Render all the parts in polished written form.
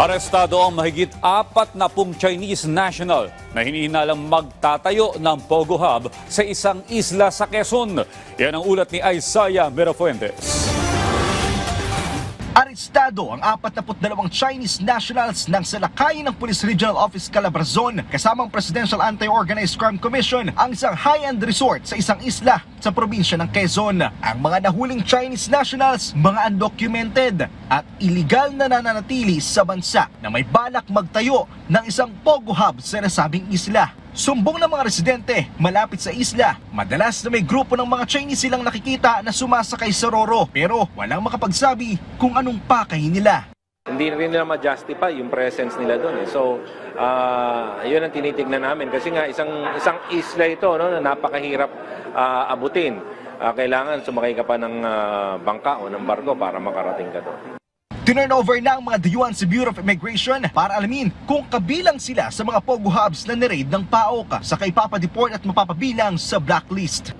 Arestado ang mahigit 40 Chinese national na hinihinalang magtatayo ng Pogo Hub sa isang isla sa Quezon. Yan ang ulat ni Isaiah Mirafuentes. Arestado ang 42 Chinese nationals ng salakayin ng Police Regional Office Calabarzon kasamang Presidential Anti-Organized Crime Commission ang isang high-end resort sa isang isla sa probinsya ng Quezon. Ang mga nahuling Chinese nationals, mga undocumented at iligal na nananatili sa bansa na may balak magtayo ng isang Pogo Hub sa nasabing isla. Sumbong ng mga residente malapit sa isla, madalas na may grupo ng mga Chinese silang nakikita na sumasakay sa roro pero walang makapagsabi kung anong pakay nila. Hindi rin nila ma-justify yung presence nila doon. So, yun ang tinitignan namin kasi nga isang isla ito, no, na napakahirap abutin. Kailangan sumakay ka pa ng bangka o ng barko para makarating ka doon. Turnover na ang mga dayuhan sa Bureau of Immigration para alamin kung kabilang sila sa mga Pogo Hubs na niraid ng PAOK sa ipapadeport at mapapabilang sa blacklist.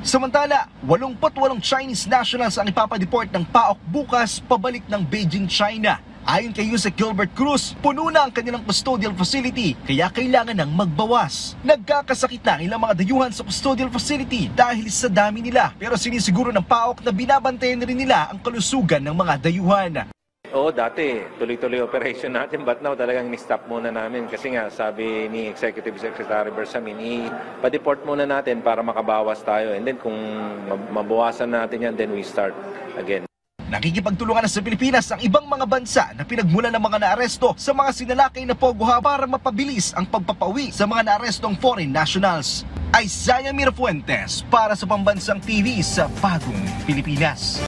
Samantala, 88 Chinese nationals ang ipapadeport ng PAOK bukas pabalik ng Beijing, China. Ayon kay Yusek Gilbert Cruz, puno na ang kanilang custodial facility kaya kailangan ng magbawas. Nagkakasakit na ang ilang mga dayuhan sa custodial facility dahil sa dami nila. Pero sinisiguro ng PAOK na binabantayan rin nila ang kalusugan ng mga dayuhan. Oo, dati tuloy-tuloy operation natin but now talagang ni-stop muna namin kasi nga sabi ni Executive Secretary Bersamin, ipa-deport muna natin para makabawas tayo and then kung mabawasan natin yan then we start again. Nakikipagtulungan na sa Pilipinas ang ibang mga bansa na pinagmulan ng mga naaresto sa mga sinalakay na Pogo Hub para mapabilis ang pagpapauwi sa mga naarestong foreign nationals. Isaiah Mirafuentes para sa Pambansang TV sa Bagong Pilipinas.